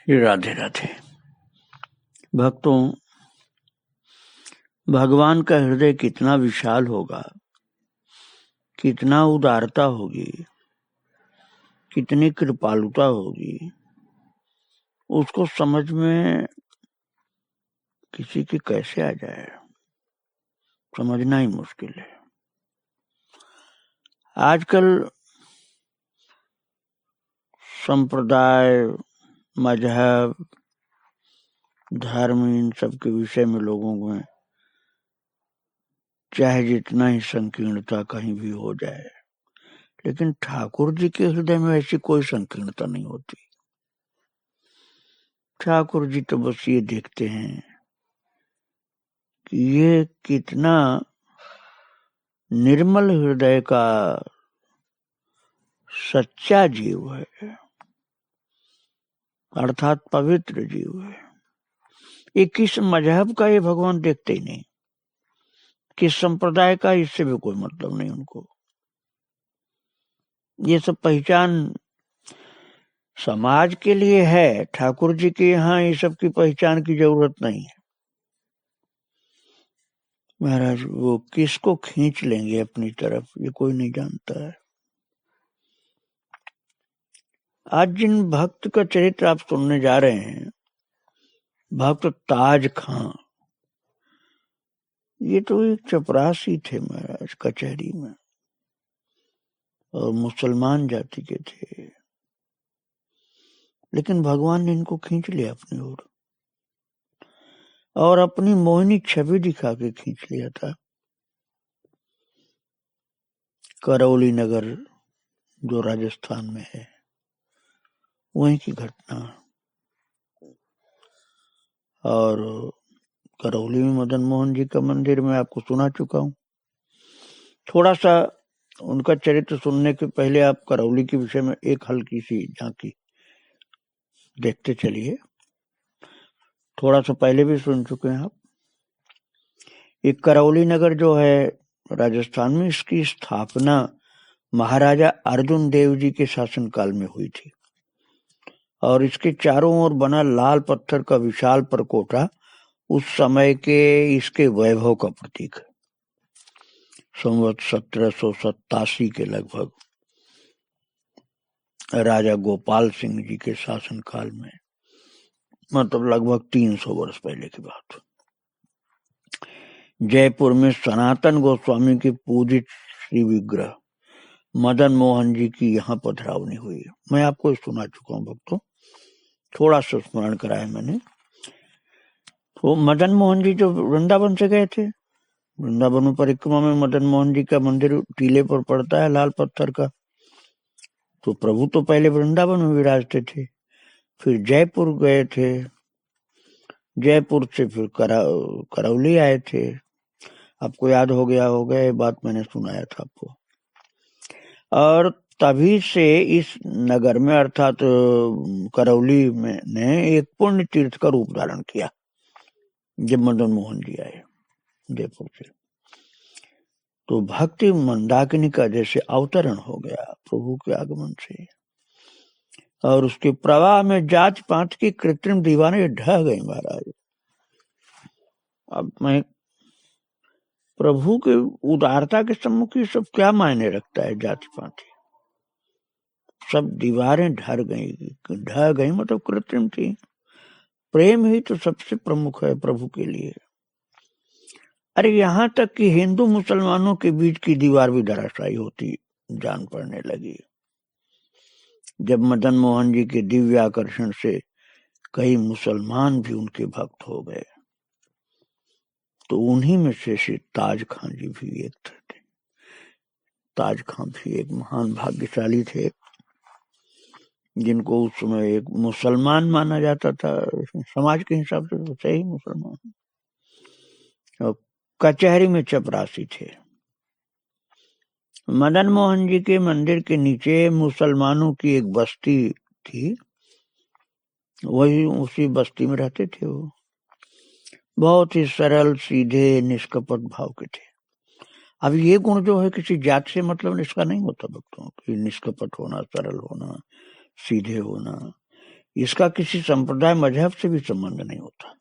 राधे राधे। भक्तों, भगवान का हृदय कितना विशाल होगा, कितना उदारता होगी, कितनी कृपालुता होगी, उसको समझ में किसी की कैसे आ जाए, समझना ही मुश्किल है। आजकल संप्रदाय, मजहब, धर्म, इन सब के विषय में लोगों में चाहे जितना ही संकीर्णता कहीं भी हो जाए, लेकिन ठाकुर जी के हृदय में ऐसी कोई संकीर्णता नहीं होती। ठाकुर जी तो बस ये देखते हैं कि ये कितना निर्मल हृदय का सच्चा जीव है, अर्थात पवित्र जीव है। ये किस मजहब का ये भगवान देखते ही नहीं, किस संप्रदाय का, इससे भी कोई मतलब नहीं उनको। ये सब पहचान समाज के लिए है, ठाकुर जी के यहाँ ये सब की पहचान की जरूरत नहीं है। महाराज वो किसको खींच लेंगे अपनी तरफ, ये कोई नहीं जानता है। आज जिन भक्त का चरित्र आप सुनने जा रहे हैं, भक्त ताज खां, ये तो एक चपरासी थे महाराज, कचहरी में, और मुसलमान जाति के थे, लेकिन भगवान ने इनको खींच लिया अपनी ओर, और अपनी मोहिनी छवि दिखा के खींच लिया था। करौली नगर जो राजस्थान में है, वहीं की घटना। और करौली में मदन मोहन जी का मंदिर मैं आपको सुना चुका हूँ। थोड़ा सा उनका चरित्र सुनने के पहले आप करौली के विषय में एक हल्की सी झांकी देखते चलिए। थोड़ा सा पहले भी सुन चुके हैं आप। एक करौली नगर जो है राजस्थान में, इसकी स्थापना महाराजा अर्जुन देव जी के शासनकाल में हुई थी, और इसके चारों ओर बना लाल पत्थर का विशाल परकोटा उस समय के इसके वैभव का प्रतीक है। संवत 1787 के लगभग राजा गोपाल सिंह जी के शासनकाल में, मतलब लगभग 300 वर्ष पहले की बात। जयपुर में सनातन गोस्वामी के पूजित श्री विग्रह मदन मोहन जी की यहाँ पधरावनी हुई है। मैं आपको सुना चुका हूँ भक्तों, थोड़ा सा स्मरण कराया मैंने। तो मदन मोहन जी जो वृंदावन से गए थे, वृंदावन में परिक्रमा में मदन मोहन जी का मंदिर टीले पर पड़ता है लाल पत्थर का। तो प्रभु तो पहले वृंदावन में विराजते थे, फिर जयपुर गए थे, जयपुर से फिर करौली आए थे। आपको याद हो गया होगा, ये बात मैंने सुनाया था आपको। और तभी से इस नगर में अर्थात करौली में ने एक पुण्य तीर्थ का रूप धारण किया जब मदन मोहन जी आए जयपुर से। तो भक्ति मंदाकिनी का जैसे अवतरण हो गया प्रभु के आगमन से, और उसके प्रवाह में जात पात की कृत्रिम दीवारें ढह गई महाराज। अब मैं प्रभु के उदारता के सम्मुख ये सब क्या मायने रखता है, जाति पाति सब दीवारें ढह गई मतलब कृत्रिम थी। प्रेम ही तो सबसे प्रमुख है प्रभु के लिए। अरे यहाँ तक कि हिंदू मुसलमानों के बीच की दीवार भी धराशायी होती जान पड़ने लगी जब मदन मोहन जी के दिव्य आकर्षण से कई मुसलमान भी उनके भक्त हो गए। तो उन्हीं में से ताज खां जी भी एक थे। ताज खां भी एक महान भाग्यशाली थे, जिनको उस समय एक मुसलमान माना जाता था, समाज के हिसाब से तो सही मुसलमान, और कचहरी में चपरासी थे। मदन मोहन जी के मंदिर के नीचे मुसलमानों की एक बस्ती थी, वही उसी बस्ती में रहते थे। वो बहुत ही सरल, सीधे, निष्कपट भाव के थे। अब ये गुण जो है किसी जात से मतलब इसका नहीं होता भक्तों, कि निष्कपट होना, सरल होना, सीधे होना। इसका किसी संप्रदाय मजहब से भी संबंध नहीं होता।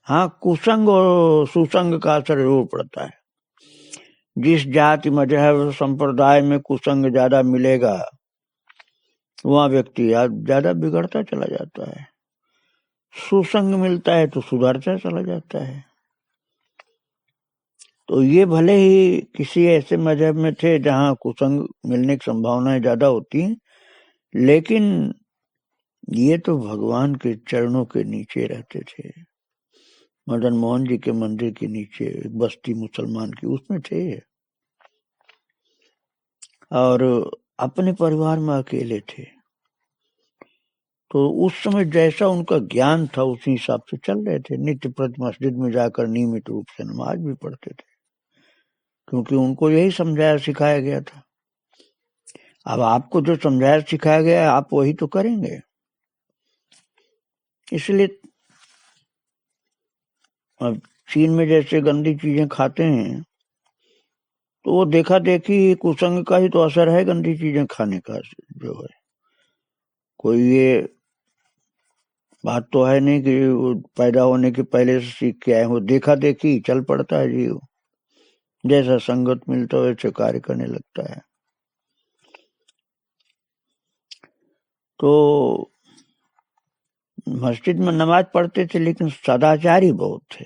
हाँ, कुसंग और सुसंग का असर जरूर पड़ता है। जिस जाति मजहब संप्रदाय में कुसंग ज्यादा मिलेगा वहाँ व्यक्ति ज्यादा बिगड़ता चला जाता है, सुसंग मिलता है तो सुधरता चला जाता है। तो ये भले ही किसी ऐसे मजहब में थे जहाँ कुसंग मिलने की संभावनाएं ज्यादा होती हैं, लेकिन ये तो भगवान के चरणों के नीचे रहते थे। मदन मोहन जी के मंदिर के नीचे एक बस्ती मुसलमान की, उसमें थे और अपने परिवार में अकेले थे। तो उस समय जैसा उनका ज्ञान था उसी हिसाब से चल रहे थे। नित्य प्रति मस्जिद में जाकर नियमित रूप से नमाज भी पढ़ते थे, क्योंकि उनको यही समझाया सिखाया गया था। अब आपको जो समझाया सिखाया गया है आप वही तो करेंगे। इसलिए अब चीन में जैसे गंदी चीजें खाते हैं तो वो देखा देखी कुसंग का ही तो असर है गंदी चीजें खाने का जो है। कोई ये बात तो है नहीं कि वो पैदा होने के पहले से सीख के आए, वो देखा देखी चल पड़ता है जीव, जैसा संगत मिलता है वैसे कार्य करने लगता है। तो मस्जिद में नमाज पढ़ते थे लेकिन सदाचारी बहुत थे।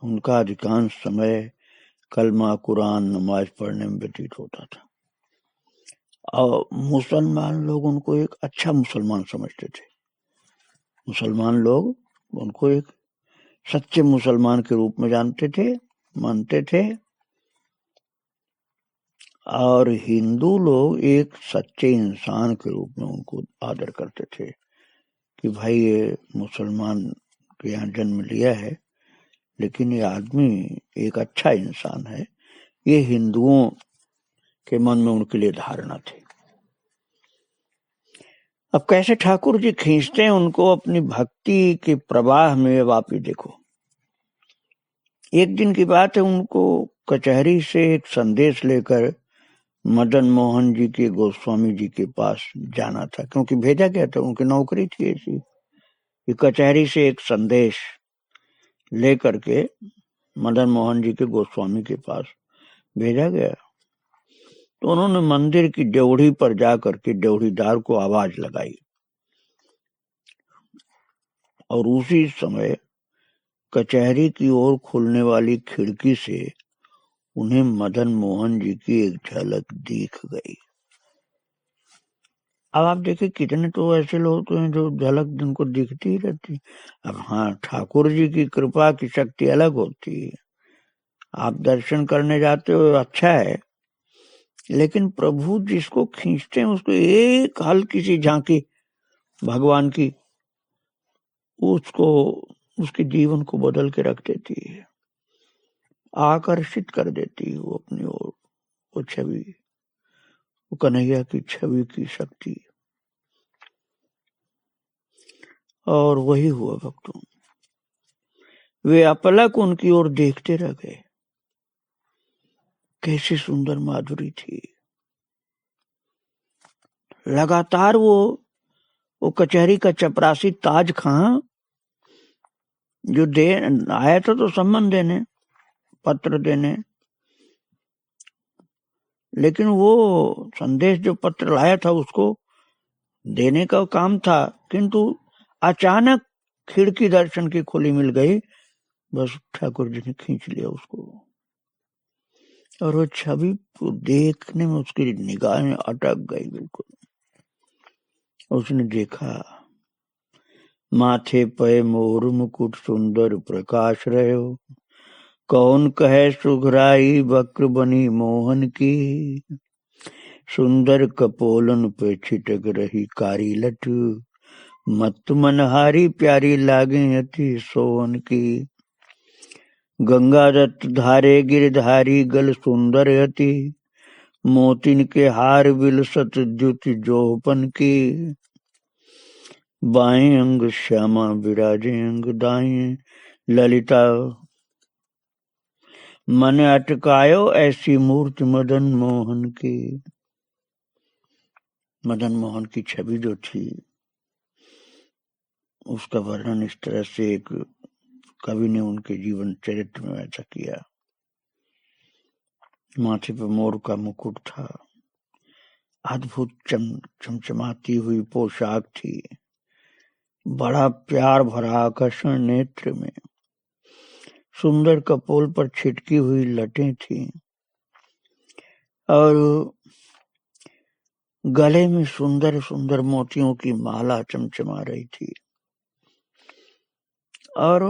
उनका अधिकांश समय कलमा कुरान नमाज पढ़ने में व्यतीत होता था और मुसलमान लोग उनको एक अच्छा मुसलमान समझते थे। मुसलमान लोग उनको एक सच्चे मुसलमान के रूप में जानते थे, मानते थे। और हिंदू लोग एक सच्चे इंसान के रूप में उनको आदर करते थे कि भाई ये मुसलमान के यहाँ जन्म लिया है लेकिन ये आदमी एक अच्छा इंसान है। ये हिंदुओं के मन में उनके लिए धारणा थी। अब कैसे ठाकुर जी खींचते हैं उनको अपनी भक्ति के प्रवाह में। अब आप ही देखो, एक दिन की बात है, उनको कचहरी से एक संदेश लेकर मदन मोहन जी के गोस्वामी जी के पास जाना था, क्योंकि भेजा गया था, उनकी नौकरी थी ऐसी कि कचहरी से एक संदेश लेकर के मदन मोहन जी के गोस्वामी के पास भेजा गया। तो उन्होंने मंदिर की ड्योढ़ी पर जाकर के ड्योढ़ीदार को आवाज लगाई और उसी समय कचहरी की ओर खुलने वाली खिड़की से उन्हें मदन मोहन जी की एक झलक दिख गई। अब आप देखिए कितने तो ऐसे लोग तो हैं जो झलक जिनको दिखती ही रहती। अब हाँ, ठाकुर जी की कृपा की शक्ति अलग होती है। आप दर्शन करने जाते हो अच्छा है, लेकिन प्रभु जिसको खींचते हैं उसको एक हल्की सी झांकी भगवान की उसको उसके जीवन को बदल के रख देती है, आकर्षित कर देती है वो अपनी ओर। वो छवि, वो कन्हैया की छवि की शक्ति। और वही हुआ भक्तों, वे अपलक उनकी ओर देखते रह गए। कैसी सुंदर माधुरी थी। लगातार वो कचहरी का चपरासी ताज खां जो दे आया था तो सम्मान देने, पत्र देने, लेकिन वो संदेश जो पत्र लाया था उसको देने का काम था, किंतु अचानक खिड़की दर्शन की खुली मिल गई। बस ठाकुर जी ने खींच लिया उसको और वो छवि को देखने में उसकी निगाहें अटक गई बिल्कुल। उसने देखा माथे पे मोर मुकुट सुंदर प्रकाश रहो, कौन कहे सुघराई वक्र बनी मोहन की, सुंदर कपोलन पे छिटक रही कारी लट, मत मनहारी प्यारी लागे अति सोहन की, गंगा दत्त धारे गिरधारी गल सुंदर अति, मोतिन के हार विलसत द्युति जोपन की, बाएं अंग श्यामा विराजे अंग दाएं ललिता, मन अटकायो ऐसी मूर्ति मदन मोहन की। मदन मोहन की छवि जो थी उसका वर्णन इस तरह से एक कवि ने उनके जीवन चरित्र में ऐसा किया। माथे पर मोर का मुकुट था, अद्भुत चमचमाती हुई पोशाक थी, बड़ा प्यार भरा आकर्षण नेत्र में, सुंदर कपोल पर छिटकी हुई लटें थी और गले में सुंदर सुंदर मोतियों की माला चमचमा रही थी और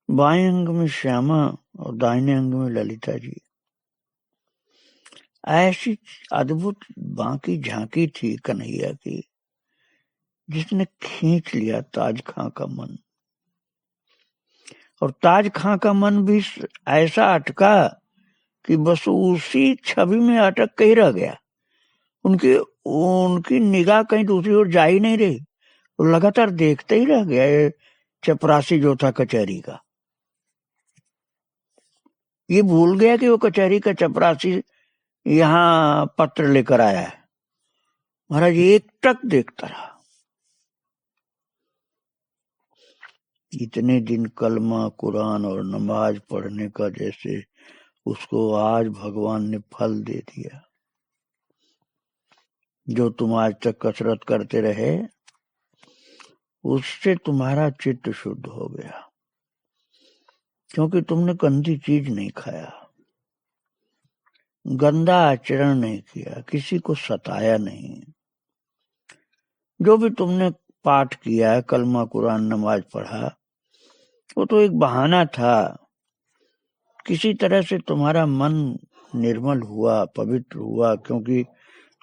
बाएं अंग में श्यामा और दाहिने अंग में ललिता जी। ऐसी अद्भुत बांकी झांकी थी कन्हैया की जिसने खींच लिया ताज खां का मन। और ताज खां का मन भी ऐसा अटका कि बस उसी छवि में अटक के ही रह गया। उनकी निगाह कहीं दूसरी ओर जा ही नहीं रही, वो लगातार देखते ही रह गया। ये चपरासी जो था कचहरी का, ये भूल गया कि वो कचहरी का चपरासी यहाँ पत्र लेकर आया है। महाराज एक टक देखता रहा। इतने दिन कलमा कुरान और नमाज पढ़ने का जैसे उसको आज भगवान ने फल दे दिया। जो तुम आज तक कसरत करते रहे उससे तुम्हारा चित्त शुद्ध हो गया, क्योंकि तुमने गंदी चीज नहीं खाया, गंदा आचरण नहीं किया, किसी को सताया नहीं। जो भी तुमने पाठ किया है, कलमा कुरान नमाज पढ़ा, वो तो एक बहाना था। किसी तरह से तुम्हारा मन निर्मल हुआ, पवित्र हुआ, क्योंकि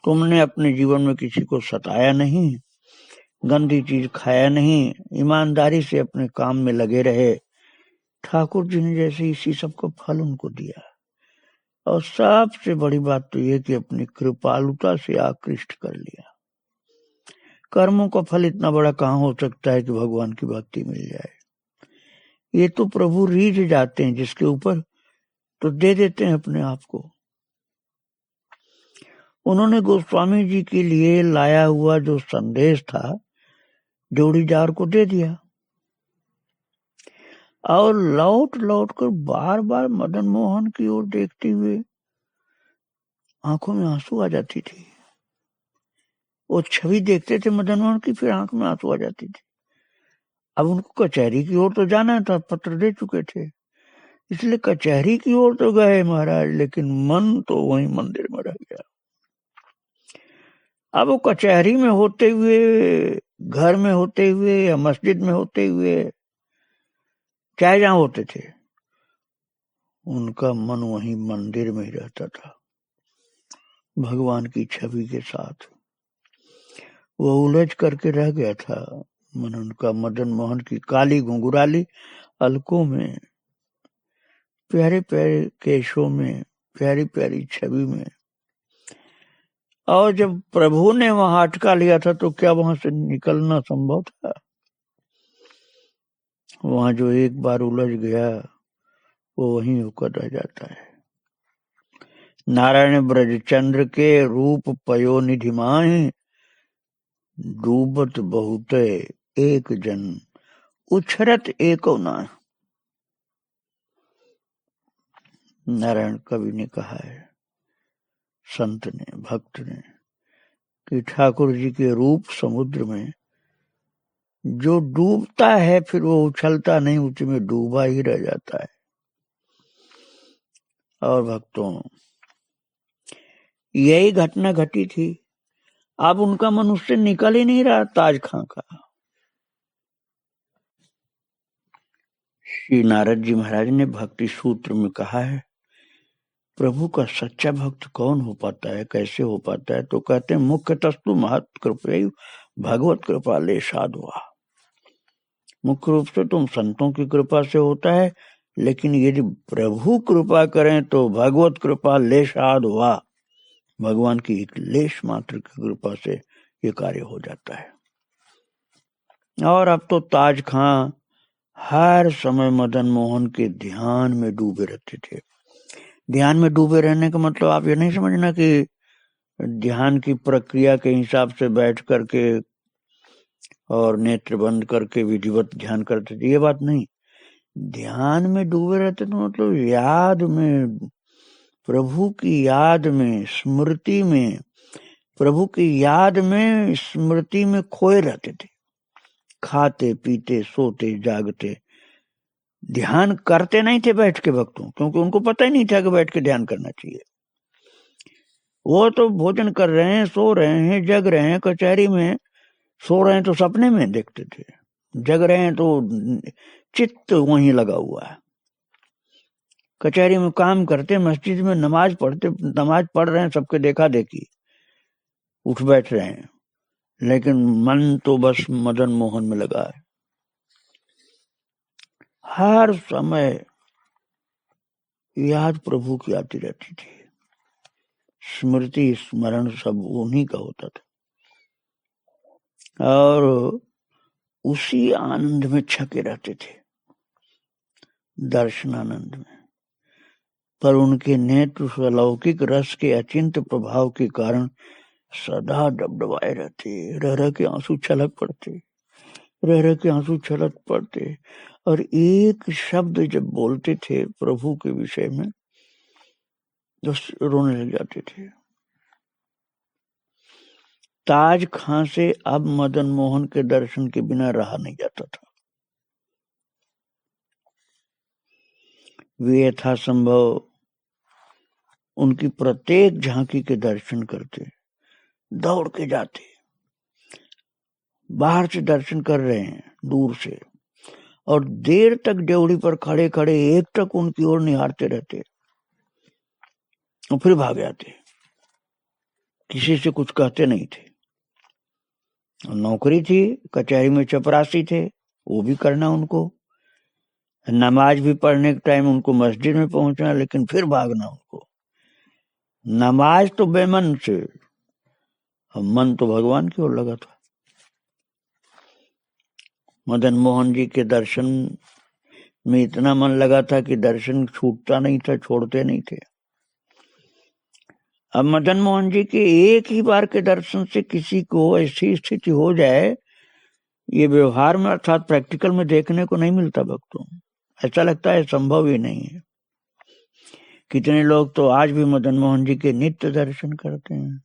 तुमने अपने जीवन में किसी को सताया नहीं, गंदी चीज खाया नहीं, ईमानदारी से अपने काम में लगे रहे। ठाकुर जी ने जैसे इसी सब को फल उनको दिया। और सबसे बड़ी बात तो ये कि अपनी कृपालुता से आकृष्ट कर लिया। कर्मों का फल इतना बड़ा कहाँ हो सकता है कि भगवान की भक्ति मिल जाए। ये तो प्रभु रीझ जाते हैं जिसके ऊपर, तो दे देते हैं अपने आप को। उन्होंने गोस्वामी जी के लिए लाया हुआ जो संदेश था जोड़ीदार को दे दिया और लौट लौट कर बार बार मदन मोहन की ओर देखते हुए आंखों में आंसू आ जाती थी। वो छवि देखते थे मदन मोहन की, फिर आंख में आंसू आ जाती थी। अब उनको कचहरी की ओर तो जाना था, पत्र दे चुके थे, इसलिए कचहरी की ओर तो गए महाराज, लेकिन मन तो वहीं मंदिर में रह गया। अब वो कचहरी में होते हुए, घर में होते हुए या मस्जिद में होते हुए, चाहे जहां होते थे, उनका मन वहीं मंदिर में ही रहता था, भगवान की छवि के साथ। वो उलझ करके रह गया था मन उनका मदन मोहन की काली घुंघराली अलकों में, प्यारे प्यारे केशों में, प्यारी प्यारी छवि में। और जब प्रभु ने वहां अटका लिया था तो क्या वहां से निकलना संभव था? वहां जो एक बार उलझ गया वो वहीं होकर रह जाता है। नारायण ब्रजचंद्र के रूप पयो निधि माहि, डूबत बहुत एक जन उछरत एको ना। नारायण कवि ने कहा है, संत ने, भक्त ने, कि ठाकुर जी के रूप समुद्र में जो डूबता है फिर वो उछलता नहीं, उसमें डूबा ही रह जाता है। और भक्तों, यही घटना घटी थी। अब उनका मन उससे निकल ही नहीं रहा, ताज खां का। श्री नारद जी महाराज ने भक्ति सूत्र में कहा है, प्रभु का सच्चा भक्त कौन हो पाता है, कैसे हो पाता है? तो कहते हैं, मुख्य तस्तु महत कृपया भगवत कृपा ले साधुआ। मुख्य रूप से तुम संतों की कृपा से होता है, लेकिन यदि प्रभु कृपा करें तो भगवत कृपा ले साधुआ, भगवान की एक लेश मात्र की कृपा से ये कार्य हो जाता है। और अब तो ताज खां हर समय मदन मोहन के ध्यान में डूबे रहते थे। ध्यान में डूबे रहने का मतलब आप ये नहीं समझना कि ध्यान की प्रक्रिया के हिसाब से बैठ करके और नेत्र बंद करके विधिवत ध्यान करते थे, ये बात नहीं। ध्यान में डूबे रहते तो मतलब याद में, प्रभु की याद में, स्मृति में, प्रभु की याद में, स्मृति में खोए रहते थे। खाते पीते सोते जागते ध्यान करते नहीं थे बैठ के भक्तों, क्योंकि उनको पता ही नहीं था कि बैठ के ध्यान करना चाहिए। वो तो भोजन कर रहे हैं, सो रहे हैं, जग रहे हैं, कचहरी में सो रहे हैं तो सपने में देखते थे, जग रहे हैं तो चित्त वहीं लगा हुआ है। कचहरी में काम करते, मस्जिद में नमाज पढ़ते, नमाज पढ़ रहे हैं, सबके देखा देखी उठ बैठ रहे हैं, लेकिन मन तो बस मदन मोहन में लगा है। हर समय याद प्रभु की आती रहती थी, स्मृति स्मरण सब उन्हीं का होता था, और उसी आनंद में छके रहते थे, दर्शनानंद में। पर उनके नेत्र उस अलौकिक रस के अचिंत प्रभाव के कारण सदा डबडबाए रहते, रह रह के आंसू छलक पड़ते, रह रह के आंसू छलक पड़ते, और एक शब्द जब बोलते थे प्रभु के विषय में तो रोने लग जाते थे। ताज खां से अब मदन मोहन के दर्शन के बिना रहा नहीं जाता था। वे यथासंभव उनकी प्रत्येक झांकी के दर्शन करते, दौड़ के जाते, बाहर से दर्शन कर रहे हैं दूर से, और देर तक ड्योढ़ी पर खड़े खड़े एक टक उनकी ओर निहारते रहते और फिर भाग जाते, किसी से कुछ कहते नहीं थे। नौकरी थी, कचहरी में चपरासी थे, वो भी करना उनको, नमाज भी पढ़ने के टाइम उनको मस्जिद में पहुंचना, लेकिन फिर भागना उनको। नमाज तो बेमन से, मन तो भगवान की ओर लगा था। मदन मोहन जी के दर्शन में इतना मन लगा था कि दर्शन छूटता नहीं था, छोड़ते नहीं थे। अब मदन मोहन जी के एक ही बार के दर्शन से किसी को ऐसी स्थिति हो जाए, ये व्यवहार में अर्थात प्रैक्टिकल में देखने को नहीं मिलता भक्तों। ऐसा लगता है संभव ही नहीं है। कितने लोग तो आज भी मदन मोहन जी के नित्य दर्शन करते हैं।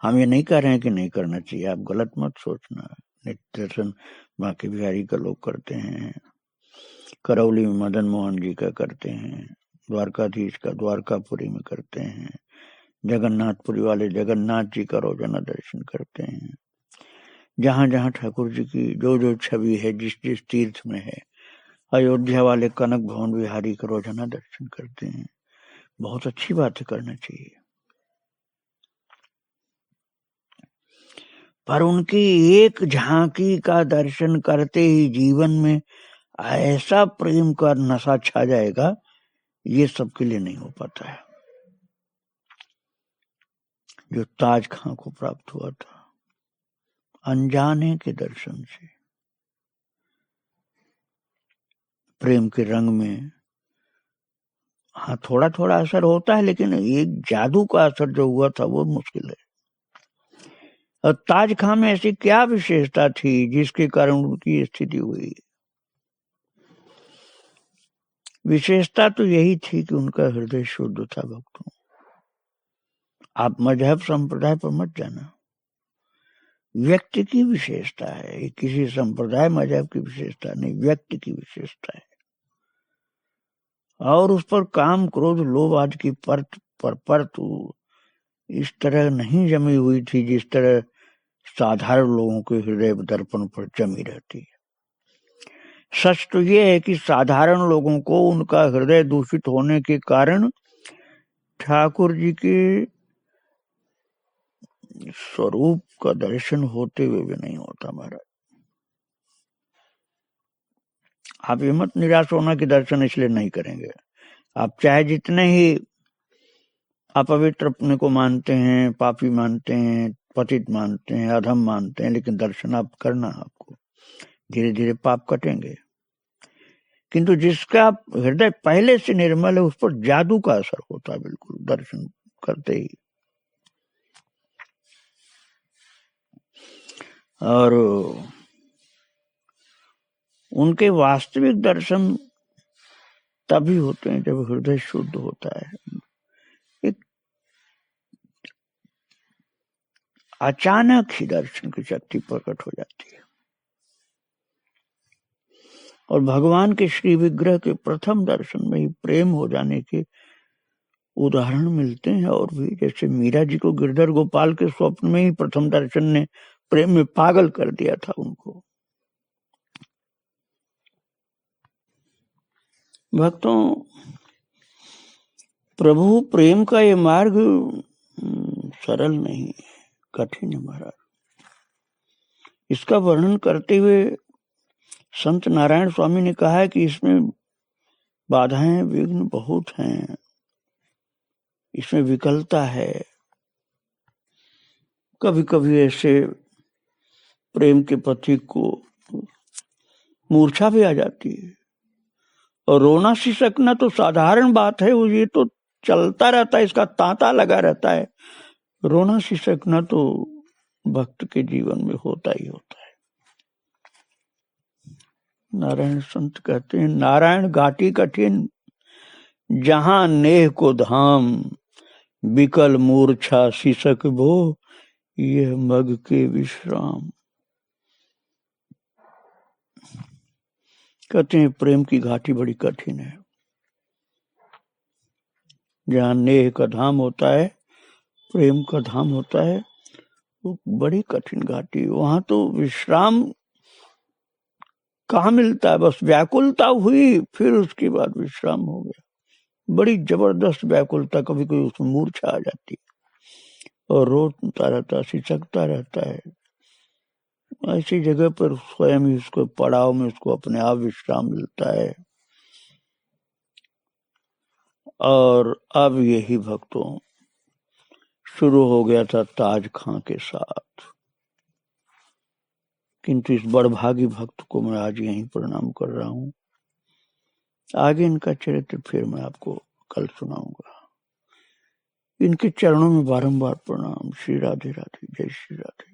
हम ये नहीं कह रहे हैं कि नहीं करना चाहिए, आप गलत मत सोचना। नित्य दर्शन बांके बिहारी का लोग करते हैं, करौली में मदन मोहन जी का करते हैं, द्वारकाधीश का द्वारकापुरी में करते हैं, जगन्नाथपुरी वाले जगन्नाथ जी का रोजाना दर्शन करते हैं। जहां जहां ठाकुर जी की जो जो छवि है, जिस जिस तीर्थ में है, अयोध्या वाले कनक भवन बिहारी का रोजाना दर्शन करते हैं। बहुत अच्छी बात है, करना चाहिए। पर उनकी एक झांकी का दर्शन करते ही जीवन में ऐसा प्रेम का नशा छा जाएगा, ये सबके लिए नहीं हो पाता है, जो ताज खां को प्राप्त हुआ था अनजाने के दर्शन से। प्रेम के रंग में हाँ थोड़ा थोड़ा असर होता है, लेकिन एक जादू का असर जो हुआ था वो मुश्किल है। और ताज खां में ऐसी क्या विशेषता थी जिसके कारण उनकी स्थिति हुई? विशेषता तो यही थी कि उनका हृदय शुद्ध था भक्तों। आप मजहब संप्रदाय पर मत जाना, व्यक्ति की विशेषता है, किसी संप्रदाय मजहब की विशेषता नहीं, व्यक्ति की विशेषता है। और उस पर काम क्रोध लोभ आदि की परत इस तरह नहीं जमी हुई थी जिस तरह साधारण लोगों के हृदय दर्पण पर जमी रहती है। सच तो ये है कि साधारण लोगों को उनका हृदय दूषित होने के कारण ठाकुर जी के स्वरूप का दर्शन होते हुए भी नहीं होता। महाराज आप ये मत निराश होना कि दर्शन इसलिए नहीं करेंगे। आप चाहे जितने ही अपवित्र अपने को मानते हैं, पापी मानते हैं, पतित मानते हैं, अधम मानते हैं, लेकिन दर्शन आप करना, आपको धीरे धीरे पाप कटेंगे। किंतु जिसका हृदय पहले से निर्मल है उस पर जादू का असर होता है बिल्कुल, दर्शन करते ही। और उनके वास्तविक दर्शन तभी होते हैं जब हृदय शुद्ध होता है। एक अचानक ही दर्शन की शक्ति प्रकट हो जाती है। और भगवान के श्री विग्रह के प्रथम दर्शन में ही प्रेम हो जाने के उदाहरण मिलते हैं। और भी जैसे मीरा जी को गिरधर गोपाल के स्वप्न में ही प्रथम दर्शन ने प्रेम में पागल कर दिया था उनको। भक्तों, प्रभु प्रेम का ये मार्ग सरल नहीं है, कठिन है महाराज। इसका वर्णन करते हुए संत नारायण स्वामी ने कहा है कि इसमें बाधाएं विघ्न बहुत हैं, इसमें विकलता है। कभी कभी ऐसे प्रेम के पति को मूर्छा भी आ जाती है। और रोना सिसकना तो साधारण बात है, वो ये तो चलता रहता है, इसका तांता लगा रहता है। रोना सिसकना तो भक्त के जीवन में होता ही होता है। नारायण संत कहते हैं, नारायण घाटी कठिन जहां नेह को धाम, विकल मूर्छा सिसक भो यह मग के विश्राम। कहते हैं प्रेम की घाटी बड़ी कठिन है। जहां नेह का धाम होता है, प्रेम का धाम होता है, वो बड़ी कठिन घाटी। वहां तो विश्राम कहाँ मिलता है, बस व्याकुलता हुई फिर उसके बाद विश्राम हो गया। बड़ी जबरदस्त व्याकुलता, कभी कोई उसमें मूर्छा आ जाती और रोता रहता, सिसकता रहता है। ऐसी जगह पर स्वयं ही उसको पड़ाव में उसको अपने आप विश्राम मिलता है। और अब यही भक्तों शुरू हो गया था ताज खां के साथ। किंतु इस बड़भागी भक्त को मैं आज यहीं प्रणाम कर रहा हूं। आगे इनका चरित्र फिर मैं आपको कल सुनाऊंगा। इनके चरणों में बारंबार प्रणाम। श्री राधे राधे, जय श्री राधे।